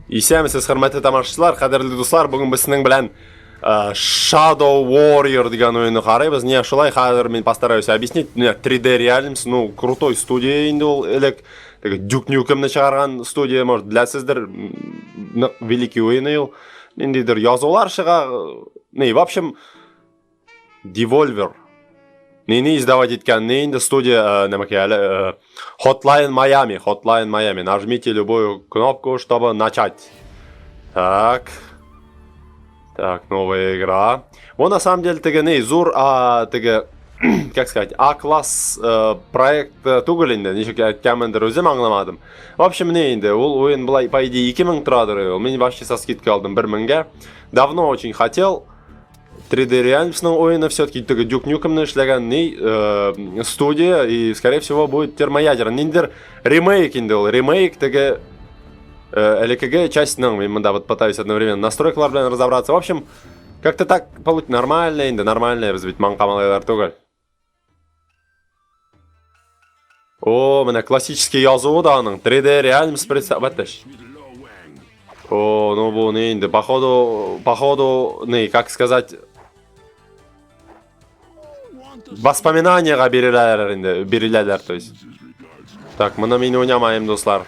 Исәмсез, хөрмәтле тамашачылар, кадерле дуслар, бүген без сезнең белән Shadow Warrior дигән уенны карыйбыз. Не шулай, хәзер мин постараюсь объяснить. 3D Realms, ну, крутой студия инде ул элек. Duke Nukem'ны чыгарган студия, может, беләсездер, великий уен ул. Ниндидер язулар чыга. Не, в общем, Devolver. Не издавать иткән, не инде студия, нәмәкәле, Hotline Miami. Нажмите любую кнопку, чтобы начать. Так, новая игра. Вот на самом деле теге зур, как сказать, А-класс проект түгел инде. Ничек әйткәнмендер, үзем аңламадым. В общем, не инде, ул уен булай, по идее, 2000 торадыр. Мин вообще со скидкой алдым 1000-гә. Давно очень хотел. 3D Realms'ның ойыны все-таки Duke Nukem'ны эшләгән студия, и, скорее всего, будет термоядер. Ниндер ремейк инде ул. Ремейк теге элекеге частьның. Мин монда вот пытаюсь одновременно настройкалар белән разобраться. В общем, как-то так получится нормально инде, нормально. Без бит маңкамалайлар түгел. О, менә классический язуы да аның. 3D Realms представляешь? О, ну бу не инде. Походу, как сказать, воспоминанияга биреләләр, то есть. Так, моны мин уйнамайм, дуслар.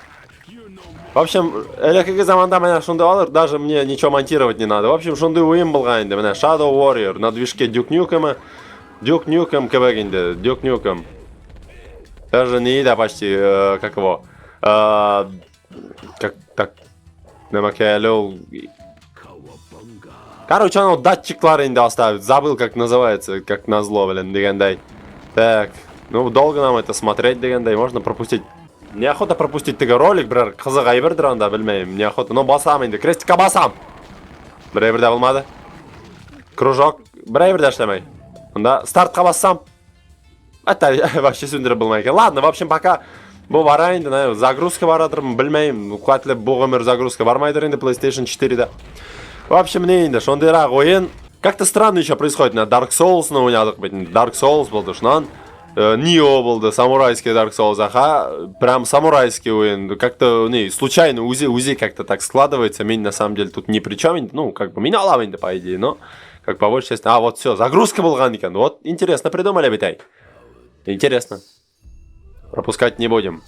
В общем, элекеге заманда менә шундай алыр, даже мне ничего монтировать не надо. В общем, шундай уен булган инде. Менә Shadow Warrior на движке Duke Nukem кебек инде. Duke Nukem. Даже не да почти, как его. Так. Нәмәкәле. Короче, он датчиклар инде оставит. Забыл, как называется, как назло, блин, дегендай. Так, ну долго нам это смотреть, дегендай. Можно пропустить. Неохота пропустить теге ролик, бер кызык айбердир анда, белмәйм. Неохота. Ну басам инде. Крестикка басам. Берәйбердә булмады. Кружок. Берәйбердә эшләмәй. Анда стартка бассам. Это вообще сүндереп булмай икән. Ладно, в общем, пока бу бара инде, загрузка барадырмы, белмәйм. Куәтле бу гомер загрузка бармайдыр инде PlayStation 4-дә. В общем, не инде, шондайрак ойын. Как-то странно еще происходит. На Dark Souls уйнадык бит. Dark Souls булды, шуннан Nioh булды, самурайский Dark Souls, прям самурайский уен. Как-то, случайно узи как-то так складывается. Мин на самом деле тут ни при чем. Ну, как бы, меня лавинда, по идее, но как по большей части. Вот все, загрузка булган икән. Вот, интересно придумали, битай. Интересно. Пропускать не будем.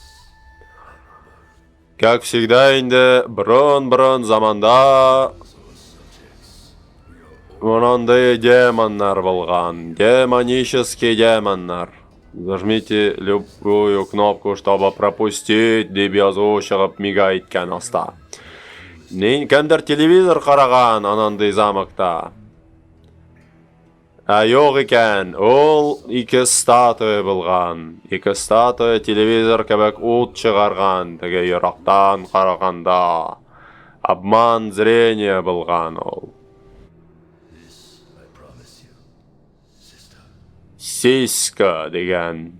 Как всегда, инде, брон заманда. Монандай демоннар булган. Демонический демоннар. Зажмите любую кнопку, чтобы пропустить, дип язу чыгып мигает икән аста. Кемдер телевизор караган анандай замокта. Юк икән, ул 2 статуя булган. 2 статуя телевизор кебек ут чыгарган, теге ерактан караганда. Обман зрения булган ул. Сиська дигән.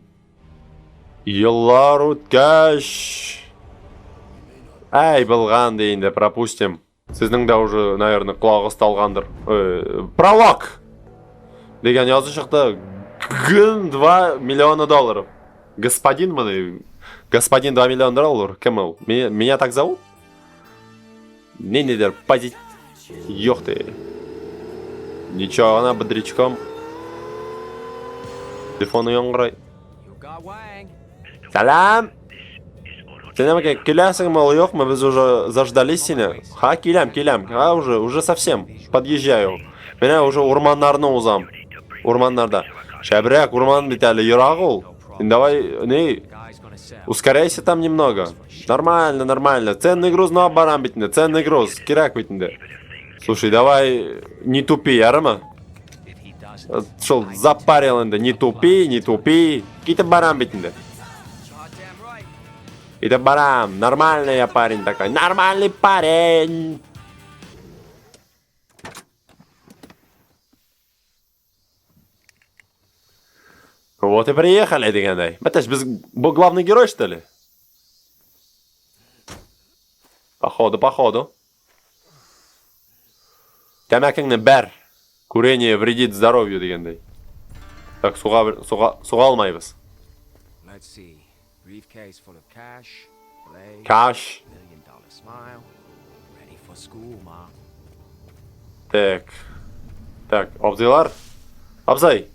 Еллар үткәч. Ай, булган инде, пропустим. Сезнең дә уже, наверное, кулагыз талгандыр. Пролог. Дигән язу чыкты. 2 миллиона долларов. Господин 2 миллиона долларов. Кем ул? Меня так зовут? Ниндидер позит. Ёх ты. Ничего, она бодрячком. Телефон яңгырай. Салам. Сен киләсеңме ул юкмы? Без уже заждались сине. Ха, киләм. Уже совсем подъезжаю. Менә уже урманнарны узам. Урманнарда. Шәбрәк, урман бит әле ерак ул. Давай, ускоряйся там немного. Нормально. Ценный груз на барам бит инде. Ценный груз. Кирәк бит инде. Слушай, давай не тупи, ярымы? Шел запарил инде. Не тупи. Китеп барам бит инде. Китеп барам. Нормальный я парень такой. Нормальный парень. Вот и приехали, дигәндәй. Мәтәш, без главный герой, что ли? Походу. Тәмәкеңне бәр. Курение вредит здоровью, дигәндәй. Так, суга алмайбыз. Cash. for school, Ma. Так. Так, Абзайлар. Абзай.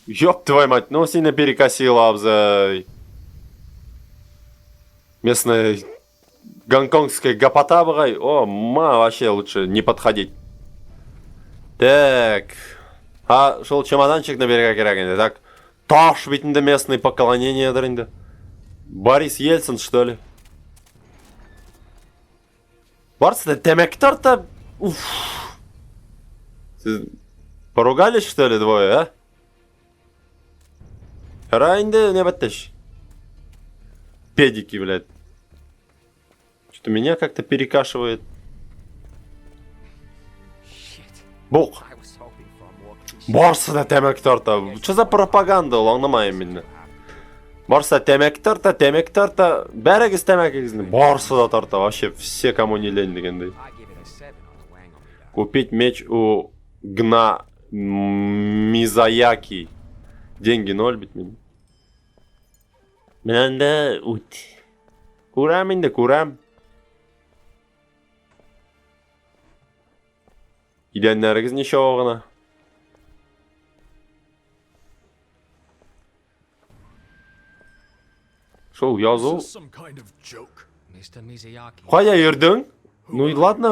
Ёб твою мать, ну сильно перекосило, Абзай. Местная гонконгская гопота, бгай. О, вообще лучше не подходить. Так. А, шел чемоданчик на берега керегенде. Так. Таш битінде местный поклонение дырынды. Борис Ельцин, что ли? Барсыда темеки тарта. Уф. Сіз поругались, что ли, двое, а? Райнды не батташ. Педики, блядь. Что-то меня как-то перекашивает. Бух. Барсыда темеки тарта. Что за пропаганда, аңламайым мен. Барса темеки тарта, бәрігіз темекігізді. Барсыда тарта, вообще все, кому не лень дегендей. Купить меч у Гна Мизаяки. Деньги 0 бит мен. Мен да ут. Курам инде, курам. Иденлеріңіз неше оғына? Шоу, язу. Қайда ердің? Ну и ладно,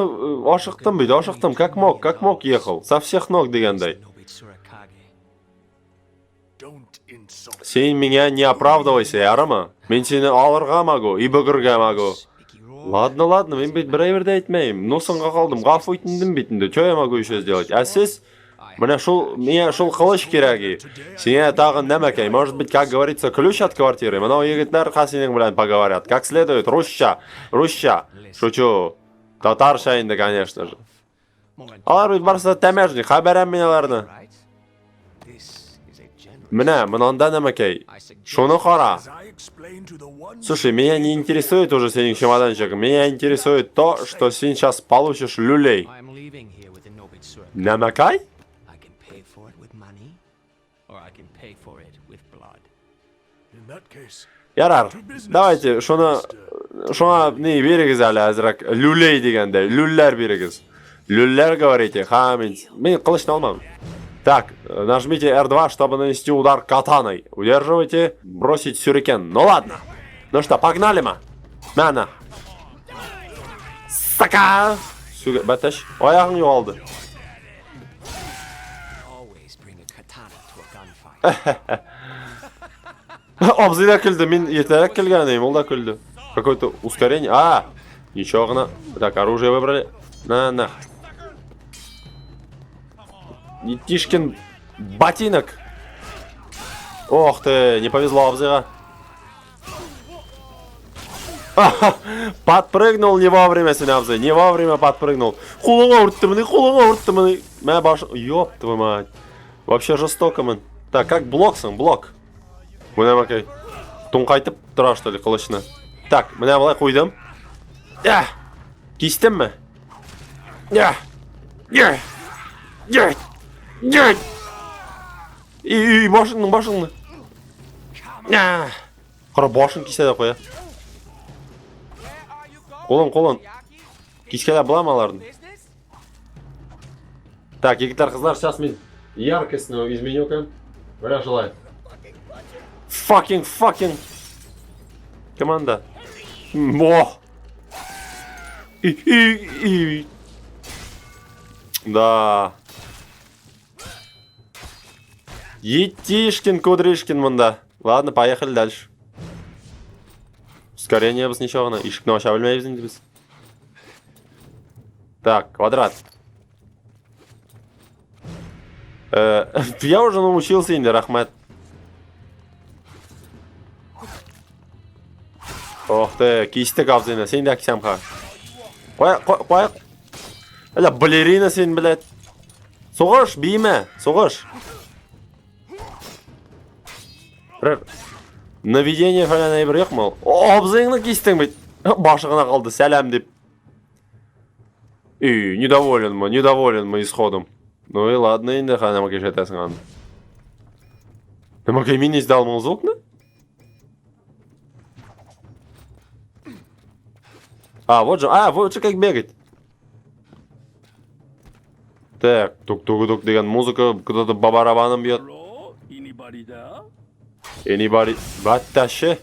ашықтым бейді, ашықтым. Как мог ехал? Со всех ног дегендай. Сен меня не оправдывайся, ярама. Мен сені алырға магу, и бүгірге магу. Ладно, мен бейт бір айтмайым. Носынға қалдым, ғафу етіндім бейтінді. Чё я могу еще сделать? А сіз, меня шул қылыш кереги. Сене тағын нәмәкей. Может быть, как говорится, ключ от квартиры. Мынау егіттер қасенің білән поговорят. Как следует, русша. Шучу. Татарша инде, конечно же. Алар бит барса тәмәжник, хабарам мен аларны. Менә, мынанда нәмәкей. Шуны қара. Слушай, меня не интересует уже сенің чемоданчиком. Меня интересует то, что сен сейчас получишь люлей. Нәмәкай? Ярар, давайте, шуна не берегіз әлі әзірак. Люлей дегенде, люллер берегіз. Люллер говорите, мен қылышны алмам. Так, нажмите R2, чтобы нанести удар катаной. Удерживайте, бросить сюрикен. Ну ладно. Ну что, погнали мы. Мәні. Сака! Бәтәш, аяғын юалды. Абзыйда күлді, мен етәрек келгенейім, ол да күлді. Какое-то ускорение. Ничего ғына. Так, оружие выбрали. На. Етишкин ботинок. Ох ты, не повезло Абзыйға. Подпрыгнул не вовремя сен Абзый, не вовремя подпрыгнул. Хулыңа ұртты мыны. Мә башы... Ёп твою мать. Вообще жестоко мен. Так, как блоксың, блок. Мына макай. Тоңқайтып тұра, что ли, қылышына. Так, мына былай қойдым. Кестім ме? И башыңны. Қара башын кесе де қоя. Қолын. Кескелі бұла малардың. Так, егіттер қызлар, сейчас мен яркостную изменю-ка. Бля желает. Fucking. Команда. Да. Етишкин, Кудришкин мында. Ладно, поехали дальше. Ускорение біз ничего ғана. Ишікні аша білмейбіз енді біз. Так, квадрат. Я уже научился енді, рахмет. Ох ты, кистік Абзыйна, сен де кисем қа. Қояқ. Әлі балерина сен, блядь. Соғыш, бейме, соғыш. Наведение falan әйбір еқ мал. Абзыйны кистің бейт. Башығына қалды, сәлем деп. Недоволен мы исходом. Ну и ладно, енді қанама кешетесің аны. Намакай мен издал мол звук, не? Вот же как бегать. Так, тук-тук-тук деген музыка, кто-то по барабанам бьет. Anybody? Батташи.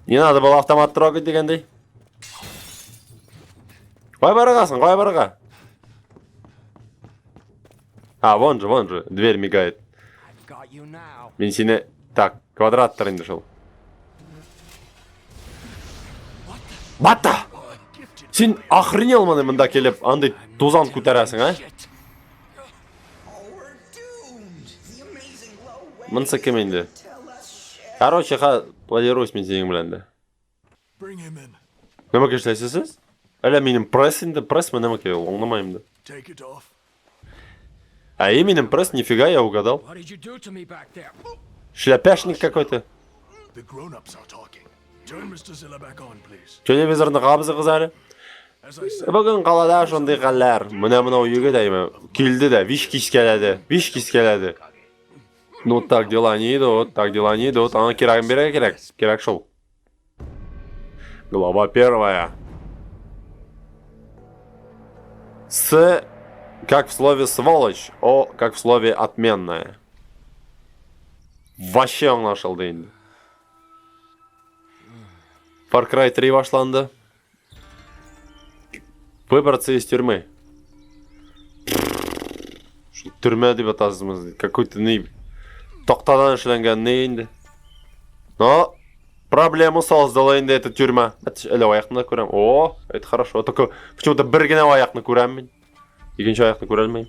Не надо было автомат трогать дегендей. Қой барағасын, қой бараға. А, вон же, дверь мигает. Мен сені... Так, квадраттар енді шыл. Батта! Сен охренел маны мында келіп, андай тозан көтересің, а? Мынсы кем енді? Короче, планируюсь мен сенің біләнді. Нема кештайсыз? Әлі менің пресс енді, пресс мен нема кел, оңнамайымды. А именно пресс, нифига, я угадал. Шляпяшник какой-то. Телевизорны қабызы қызары. Бүгін қалада шондай қалар. Мына үйге дайма. Келді да, вишкис келеді. Ну так дела не идут, Ана керағын бере керек шол. Глава 1. С, как в слове сволочь, О, как в слове отменная. Вообще аңлашылды енді. Far Cry 3 башланды. Выбраться из тюрьмы. Түрме деп атасымыз. Какой-то не... Тоқтадан ішленген не енді. Но, проблему создала енді это тюрьма. Әлі аяқны көрем. О, это хорошо. Только почему-то бір гене аяқны көрем мен. Екінші аяқны көре алмайым.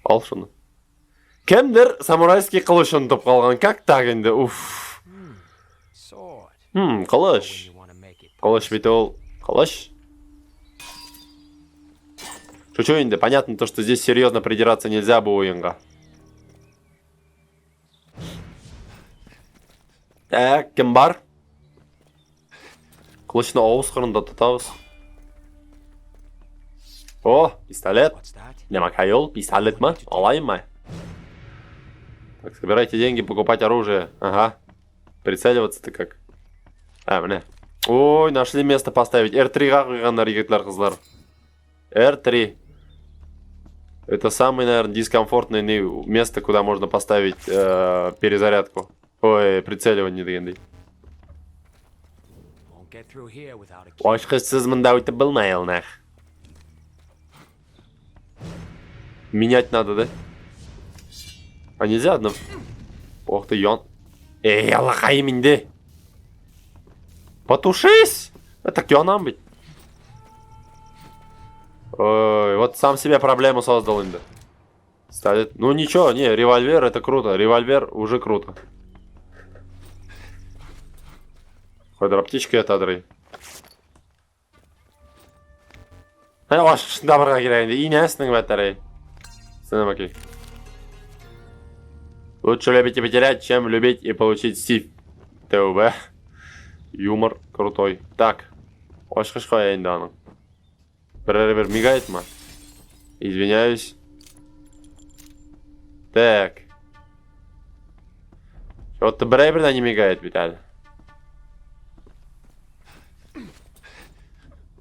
Ал шыны. Кемдер самурайский қылышын топ қалған. Как так енді? Уф. Қылыш. Қылыш бет ол. Қылыш. Что енді? Понятно то, что здесь серьезно придираться нельзя бы ойынға. Кім бар? Қылышны ауыз қырында тұтауыз. О, пистолет. Нема кайол, пистолет ма? Алайым ма? Так, собирайте деньги, покупать оружие. Ага. Прицеливаться-то как? Міне. Ой, нашли место поставить. R3-ға қойғандар, егетлер қызлар. R3. Это самое, наверное, дискомфортное место, куда можно поставить перезарядку. Ой, прицеливание дегендей. Ашқышсыз мында өйтіп білмай алнақ. Менять надо, да? А нельзя одно? Ох ты, ён. Аллахай менде. Потушись! Это ёнам быть. Ой, вот сам себе проблему создал инда. Ставит. Ну ничего, не, револьвер это круто. Револьвер уже круто. Квадраптичка это адрей. Доброго героинда. И неясный батарей. Сынам окей. Лучше любить и потерять, чем любить и получить сив. ТУБ. Юмор крутой. Так. Ошқышқа енді аның. Бір мигает ма? Извиняюсь. Так. Вот-то бір не мигает, Виталий.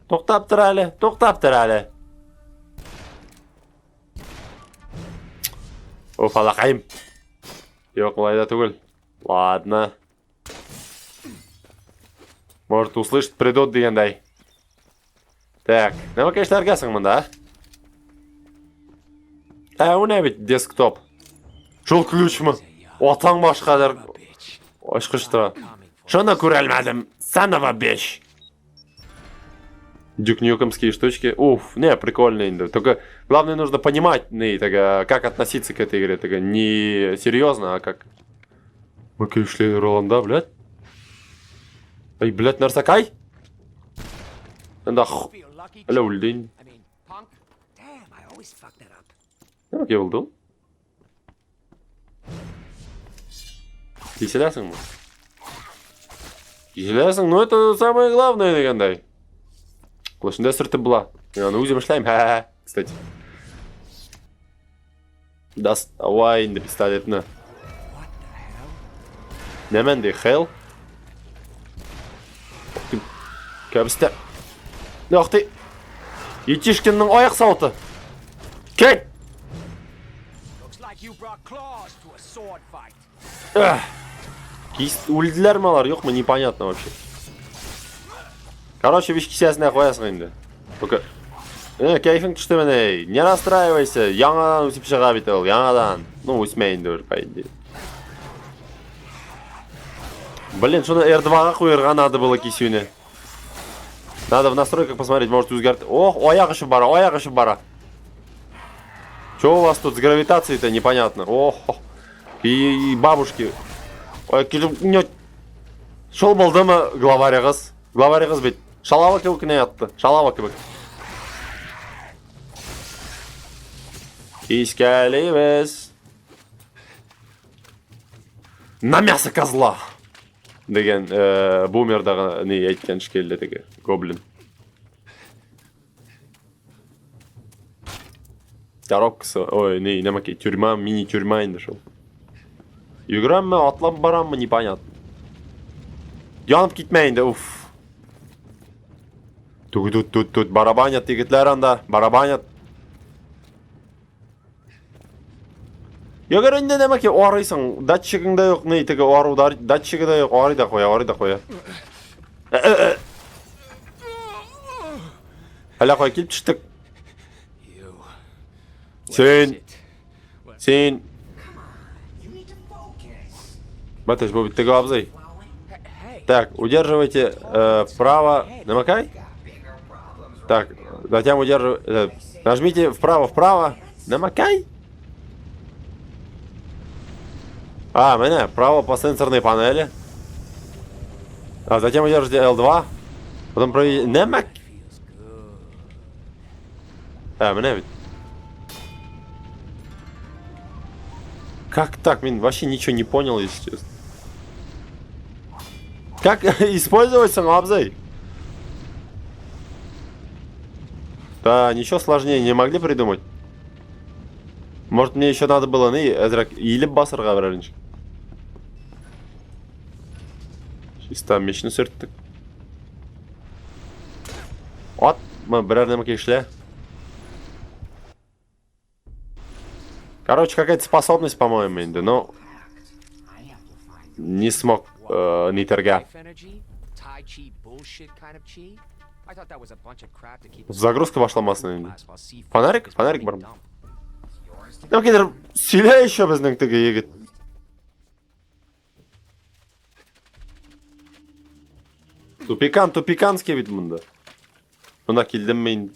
Тоқтап тұр әлі. Уф, алақайым. Yok, бұлайда түгіл. Ладно. Может, услышать, придут дегендай. Так, нема конечно аргасың мында, а? У не бит десктоп. Жол ключ ма? Отаң башқадар. Ашқышты. Шоны көрелмәдім. Санова 5. Дюкнюкомские штучки. Уф, не, прикольно инда. Только главное нужно понимать, как относиться к этой игре. Только не серьезно, а как... Мы шли Роланда, блядь. Ай, блядь, нарсакай? Да хуй. Әлі өлдейін. Не ке болды? Кеселясың ма? Кеселясың, ну это самое главное дегендай. Құлышында сүртіп бұла. Мен аны өзім ішлайым, кстати. Доставай енді пистолетіні. Неменде, хел? Көбістер. Ох ты! Етешкеннің аяқ сауыты. Кеть! Өлділер ме алар, жоқ мы непонятно вообще. Короче, виш кисесіне қоясың енді. Кайфың күшті мен, ей. Не расстраивайся, яңадан өсіп шыға бит ол, яңадан. Ну, өсмейін дөр, по идее. Блин, шуны R2-ға қойырға надо было кисюне. Надо в настройках посмотреть, может өзгерт. Ох, аяқ ішіп бара, аяқ ішіп бара. Чё у вас тут с гравитацией-то непонятно? Ох, и бабушки. Шол болды ма главарь қыз? Главарь қыз бет. Шалава кебекіне атты. Шалава кебек. Искалейбіз. На мясо козла. Деген бумердағы не айтқан шкелді деге. Гоблин. Коробкасы, ой, не, немаке, тюрьма, мини-тюрьма енді шел. Юграм мы, атлап барам мы, непонятно. Янып кетмейінді, уф. Тут, барабанят, егітлер анда, барабанят. Егер енді немаке, орайсың, датчигіңді yok, не, теге ору, датчигі да yok, орай да қоя. Әлі қой, келіп түштік. Сен. Батыш, бұл біттігі абзай. Так, удерживайте вправо. Намакай? Так, затем удерживайте. Нажмите вправо. Намакай? Меня, вправо по сенсорной панели. Затем удержите L2. Потом проведите... Намак? Меня ведь. Как так? Блин, вообще ничего не понял, если честно. Как использовать самообзай? Да, ничего сложнее не могли придумать. Может, мне еще надо было или басырға бірінші. Чисто мечні сүрттік. От, мы бірер немеке ішле. Короче, какая-то способность, по-моему, инда, но не смог нитерга. Загрузка вошла массовая. Фонарик? Фонарик барм. Ну, какие-то силя еще без них тыга егет. Тупиканский вид мында. Мына келдім мен.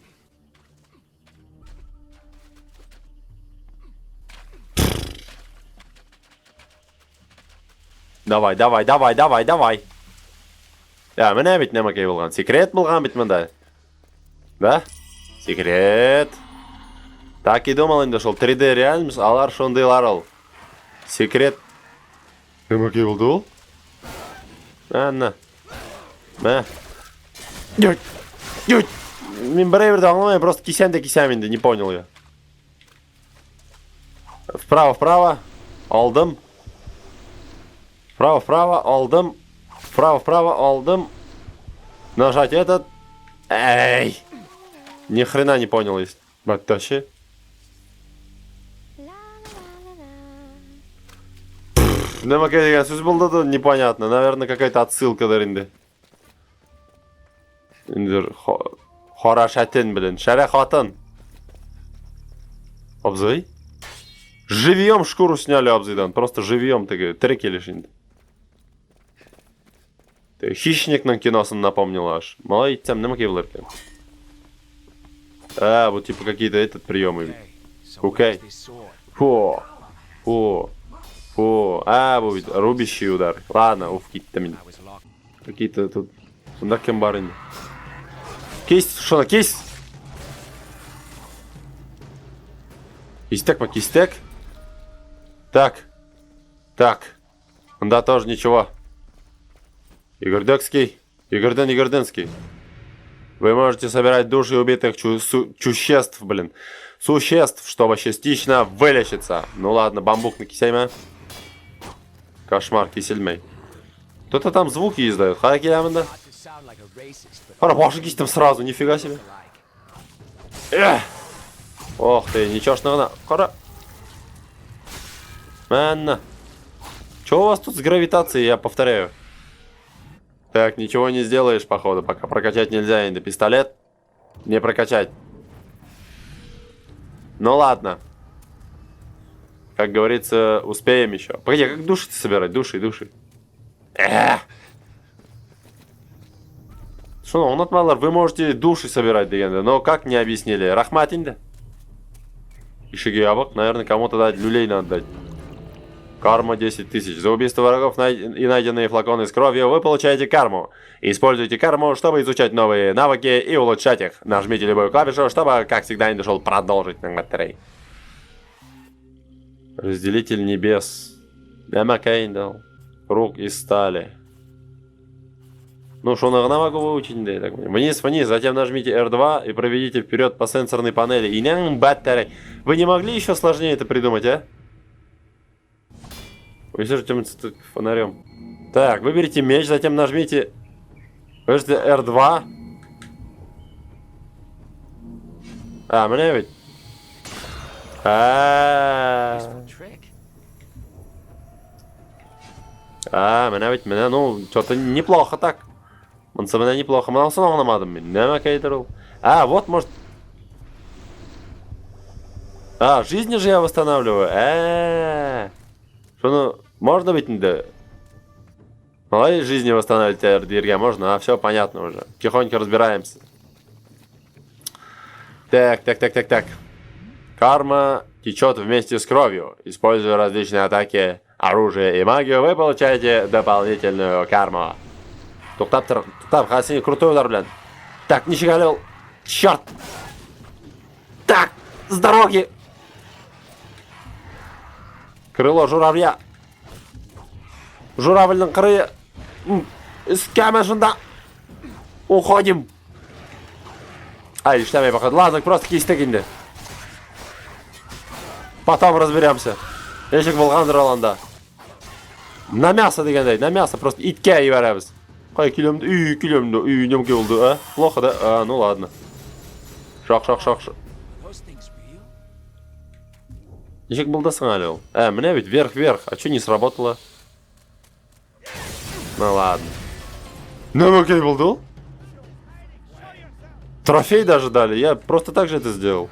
Давай. Міне бит немекей болған. Секрет болған бит мында. Да? Секрет. Так и думал енді шол 3D реальность, алар шондайлар ал. Секрет. Немекей болды ол? Мә. Мен бірейбірді аңламай, просто кисем енді, не понял я. Вправо. Алдым. Вправо, алдым. Вправо, алдым. Нажать этот. Эй! Ни хрена не понял есть. Баташи. Немаке деген сөз болды да, непонятно. Наверное, какая-то отсылка дарынды. Хора шатен, блин. Шаря хатын. Обзой? Живьем шкуру сняли обзыдан. Просто живьем таки. Треки лишинды. Хищникнің киносын напомнил аж. Мала айтсам, немаке болар екен. Вот типа какие-то этот приемы. Окей. Фу. Будет рубящий удар. Ладно, кетті мен. Какие-то тут... Сонда кем бар енді. Кисть, шона, кисть! Кистек по кистек. Так. Да тоже ничего. Игорденский. Вы можете собирать души убитых существ, чтобы частично вылечиться. Ну ладно, бамбук на кисельме. Кошмар, кисельмей. Кто-то там звуки издает. Хаки ямында. Пора, башки там сразу, нифига себе. Ох ты, ничегошного. Кора. Манна. Чё у вас тут с гравитацией, я повторяю? Так, ничего не сделаешь, походу, пока прокачать нельзя, инда. Пистолет не прокачать. Ну ладно. Как говорится, успеем еще. Погоди, а как души собирать? Души. Что, он отмалар, вы можете души собирать, дегенде, но как не объяснили? Рахмат инде. Ишиги ябок, наверное, кому-то дать люлей надо дать. Карма 10 тысяч. За убийство врагов и найденные флаконы с кровью вы получаете карму. Используйте карму, чтобы изучать новые навыки и улучшать их. Нажмите любую клавишу, чтобы, как всегда, не шел продолжить на батарей. Разделитель небес. Эмма Кейндл. Круг из стали. Ну, что на могу выучить, да, так понимаю. Вниз, затем нажмите R2 и проведите вперед по сенсорной панели. И не батарей. Вы не могли еще сложнее это придумать, а? Вы все же фонарем. Так, выберите меч, затем нажмите R2. А, мне ведь. Меня, ну, что-то неплохо так. Он со мной неплохо. Мы снова намадом. А, вот, может. А, жизни же я восстанавливаю. Что, ну, можно быть, да? Молодец, жизни восстанавливать РДРГ можно, а все понятно уже. Тихонько разбираемся. Так. Карма течет вместе с кровью. Используя различные атаки, оружие и магию, вы получаете дополнительную карму. Туктап, Хасин, крутой удар, блин. Так, не щеголел. Черт. Так, с дороги. Крыло журавля. Журавльның крылья. Скамешында. Уходим. Ай, иштемей походу. Ладно, просто кистек инде. Потом разберемся. Ешек болғандыр аланда. На мясо дегендей, на мясо просто итке ебәрәбез. Кай килемді, немге болды, а? Плохо, да? А, ну ладно. Шок. Ешек болдасың әлі ол. Мне ведь вверх. А что не сработало? Ну ладно. Ну окей, болды ол? Трофей даже дали, я просто так же это сделал.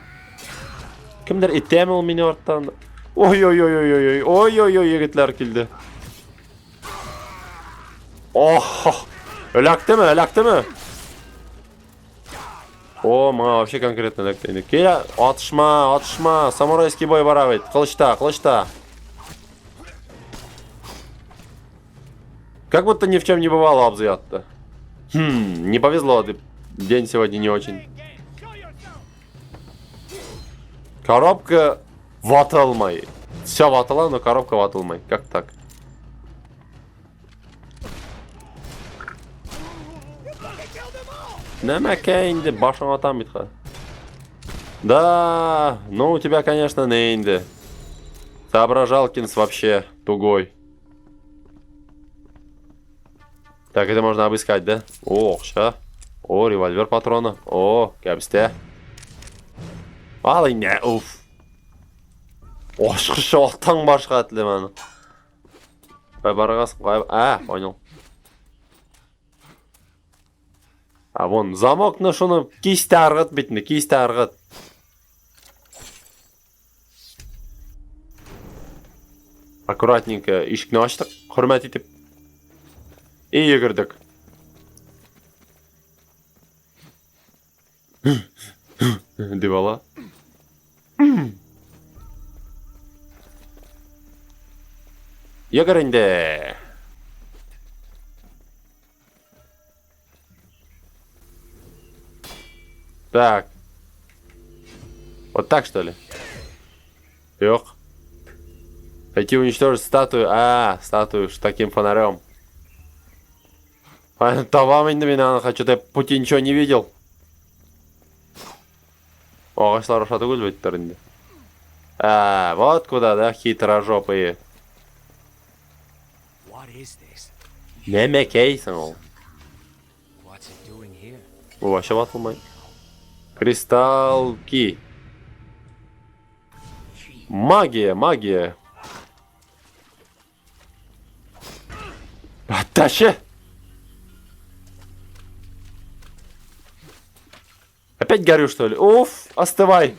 Кімдер итемел мені орттан. Ой, егітлер келді. Охо, өлякті ме? О, маған вообще конкретно өляктейді. Келя, атышма, самурайский бой бара бейт. Қылышта. Как будто ни в чем не бывало обзыят-то. Не повезло, день сегодня не очень. Коробка ватылмай. Все ватыла, но коробка ватылмай. Как так? Нәмәкә инде, башың атам битха. Да, ну у тебя, конечно, не инде. Соображалкинс вообще тугой. Так, это можно обыскать, да? О, ща. О, револьвер патрона. О, кәбісте. Алай не, уф. Ошқышы оқтан башқа әтілі мәні. Барғасын қойып. Понял. А вон, замок на шуны кисті арғыт бетінде, кисті арғыт. Аккуратненько ишікні аштық, құрмет етіп. И кірдік. Девала. Егоренде. Так. Вот так, что ли? Ёх. Пойти уничтожить статую. Статую с таким фонарем. Тавам инде меня, хочу, ты пути ничего не видел. Ағашлар ошаты көлбеттер инде. Вот куда, да, хитрожопые. Немекейсің ол. Вообще ватылмай. Кристалки. Магия, магия. Тащи! Опять горю, что ли? Оф, остывай.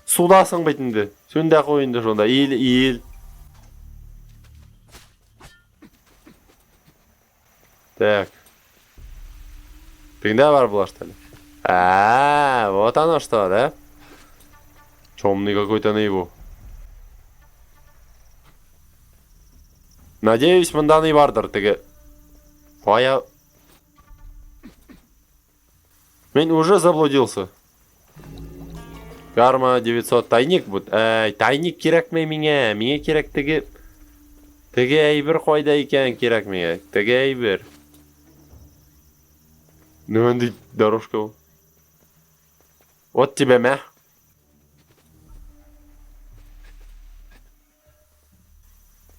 Судасың бетінде. Сөнде қойынды жонда. Иіл. Так. Ты бар была, что ли? Вот оно что, да? Темный какой-то наяву. Надеюсь, мынданый бардыр, тігі. Фая... Мен уже заблудился. Карма 900. Тайник будет. Тайник керек ме меңе? Меңе керек тігі... Тігі әйбір қойда екен керек меңе. Тігі әйбір. Нөндей дорожка ол. Вот тебе мә.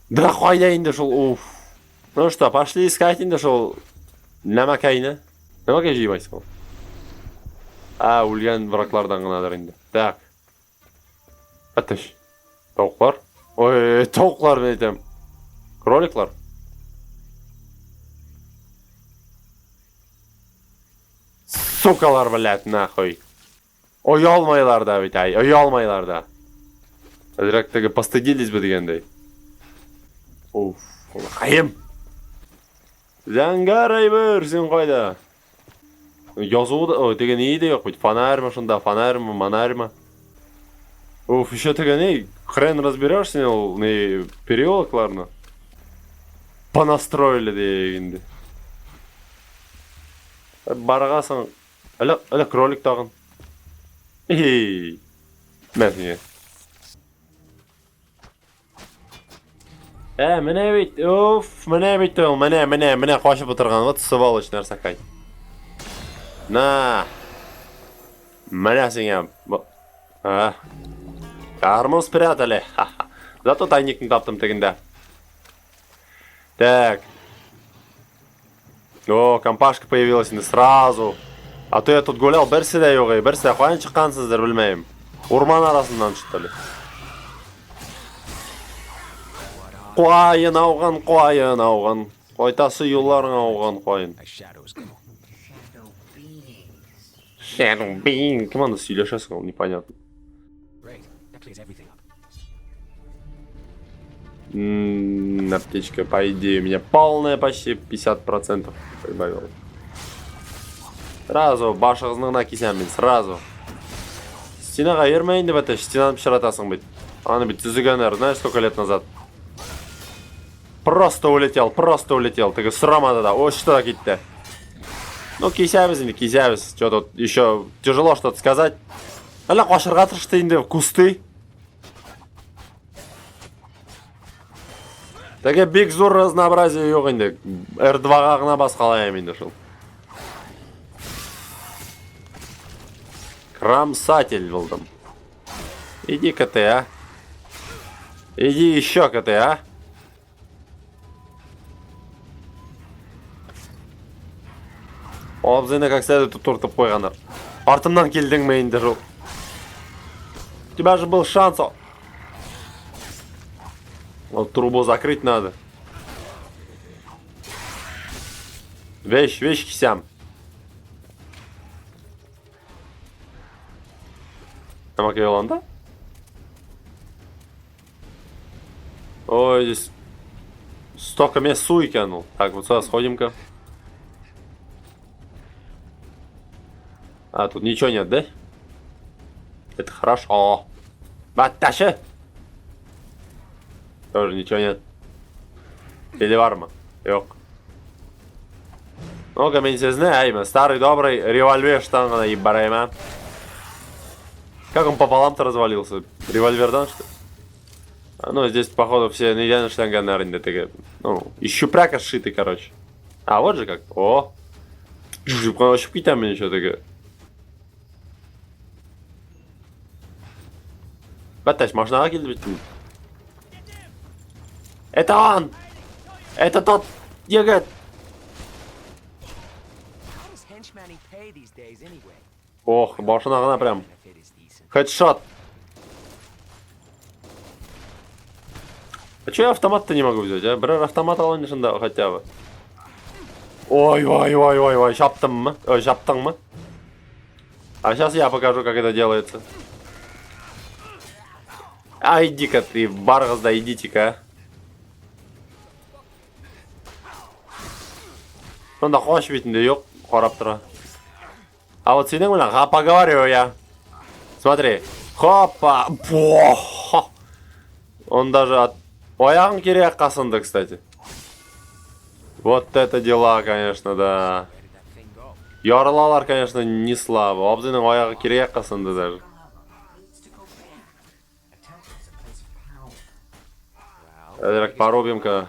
Да қойда енді шол. Уф. Ну что, пошли искать енді шол. Нәмәкәйні. Нәмәкәй жеймайсың ол. Өлген враклардан ғынадыр енді. Так. Атыш. Тауқлар. Ой, тауқлар мен етем. Кроликлар. Сукалар, блядь, нахуй. Оялмайлар да, бейтай. Оялмайлар да. Әзірек тігі постыдились бы дегендей. Уф. Қайым. Зәңгар айбір, сен қойда. Yazığı da, деген iyi de yok bu. Фонарь mı şunda, фонарь mı, манарь mı? Уф, еще тіге не, хрен разберешься, не переулокларны. Понастроили дегенде. Барғасың, әлі кролик тағын. Ей, мәсіне. Міне бейт, уф, міне бейт ол, міне қошып отырған, вот сволочь нәрсақай. На. Міне сіңе. Карму спрятали. Зато тайникін таптым тігінде. Так. О, компашка появилась не сразу. А то я тут гулял, бірсіде yoğay. Бірсіде қойын шыққансыздар, білмеймін. Урман арасынан шықты ли. Қойын ауған. Қойтасы юлларын ауған қойын. Shadow Bean. Кім анда сөйлешесің ол, непонятно. Аптечка, по идее, у меня полная, почти 50% прибавилось. Сразу, башығызыңына кесем мен, сразу. Стенаға ермейін деп әтеш, стенаны пішіратасың бет. Аны бет түзігенер, знаешь, сколько лет назад. Просто улетел. Тігі сұрамады да, о, что кетті. Ну, кесябіз енді, кесябіз. Что тут еще тяжело что-то сказать. Әлі қошырға тұршты енді, кусты. Тәге бек зор разнообразие жоқ енді. R2-ға ғына басқалайым енді шыл. Крамсатель болдым. Иди-ка ты, а. Иди еще-ка ты, а. Обзыны как следует тут ұртып қойғандар. Артымнан келдің ме енді жыл. У тебя же был шанс. Вот трубу закрыть надо. Вещь кисям. Там да? Ой, здесь столько мест суй кинул. Так, вот сюда сходим-ка. А, тут ничего нет, да? Это хорошо. Баташи! Тоже ничего нет. Или варма? Yok. Ну-ка, мен сезне, айма. Старый добрый револьвер штангана ебарайма. Как он пополам-то развалился? Револьвердан, что ли? Ну, здесь, походу, все недельные штанганы аренды. Ну, из щупряка сшиты, короче. А, вот же как. О! Щупки там мне что такое. Баташ, можно акилить? Это он! Это тот егет! Ох, башына ғана прям. Хедшот. А чё я автомат-то не могу взять, а? Брер, автомат алайын шында хотя бы. Ой, шаптым ма? Шаптың ма? А сейчас я покажу, как это делается. А иди-ка ты, баргаз, да идите-ка. Сонда хош бетінде yok, қарап тұра. А вот сенің білен, поговорю я. Смотри. Хопа. Он даже ояғын керек қасынды, кстати. Вот это дела, конечно, да. Ярылалар, конечно, не слабо. Обзының ояғы керек қасынды даже. Эдірек порубим-ка.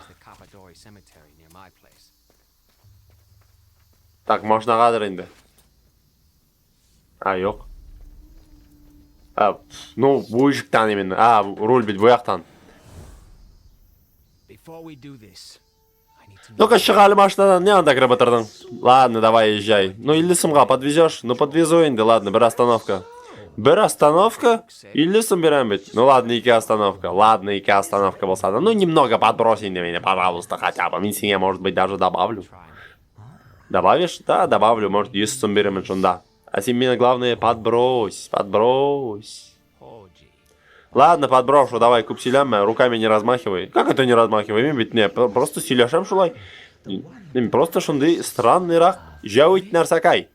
Так, машинаға дыр енді. А, жоқ. Ну, bu ışıktan emin. Руль бит bu яқтан. Ну-ка, шығали машинадан, не анда кіріп отырдың? Ладно, давай, езжай. Ну, Иллисымға подвезешь? Ну, подвезу енді, ладно, бір остановка. Бір остановка? Иллисым берем бит. Ну, ладно, екі остановка. Ладно, екі остановка болса да. Ну, немного подбрось енді меня, пожалуйста, хотя бы. Мен сенге, может быть, даже добавлю. Добавишь? Да, добавлю, может, 10 сум берем шунда. А сен меня, главное, подбрось. Ладно, подброшу, давай, купсилям, руками не размахивай. Как это не размахивай? Мен ведь не, просто силешем шулай. Просто шунды странный рак. Жауит нарсакай.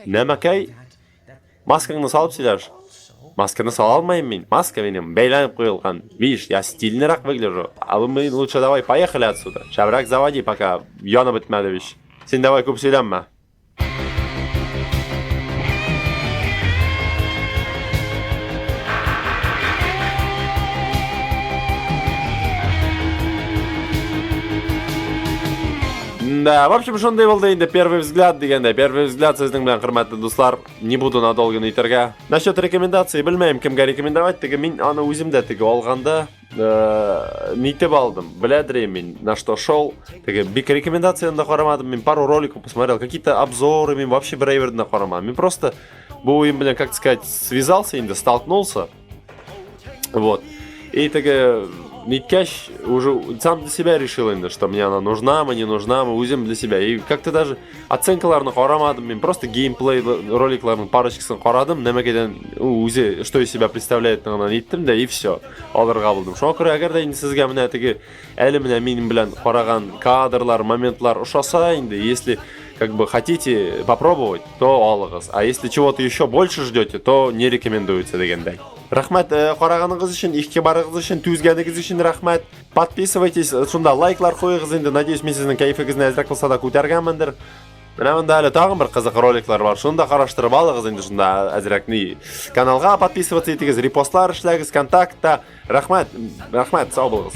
Немакай? Маскаңны салып силеш. Масканы сала алмайым мен. Маска менен бейланып қойылған. Видишь, я стильный рак выгляжу. А мы лучше давай поехали отсюда. Шабрак заводи, пока Йона бітмеді, видишь. Сен давай купсилям. Да, в общем, шундай болды енді первый взгляд дегенде. Первый взгляд сіздің білен, құрметті достар. Не буду надолго нейтерге. Насчет рекомендации, білмеймін кімге рекомендовать. Теге мен аны өзімде теге алғанда нейтіп алдым. Біләдірейм мен на что шел. Теге бик рекомендацияны да қарамадым. Мен пару роликов посмотрел. Какие-то обзоры мен вообще бірейверді қарамадым. Мен просто бұл ойым білен, как сказать, связался енді, столкнулся. Вот. И теге... Ниткаш уже сам для себя решил, что мне она нужна, мне не нужна, мы узем для себя. И как-то даже оценкаларны қарамадым, мен просто геймплей роликларның парочкасын қарадым, немекеден узе что из себя представляет нағынан еттім, да и все. Алырға болдым. Шоң көрі, әгерде енді сізге міне теге әлі міне менің білен қараған кадрлар, моментлар ұшаса енді, если как бы хотите попробовать, то алығыз. А если чего-то еще больше ждете, то не рекомендуется дегендай. Рахмет қарағаныңыз үшін, ихтибарыңыз үшін, түзгеніңіз үшін рахмет. Подписывайтесь, шунда лайклар қойыңыз енді. Надеюсь, мен сіздің кайфыңызды әзірек болса да көтергенміндір. Мына мында әлі тағын бір қызық роликлар бар. Шунда қараштырып алыңыз енді, шунда әзірек каналға подписываться етіңіз, репостлар ішләгіз, контактта. Рахмет, сау болыңыз.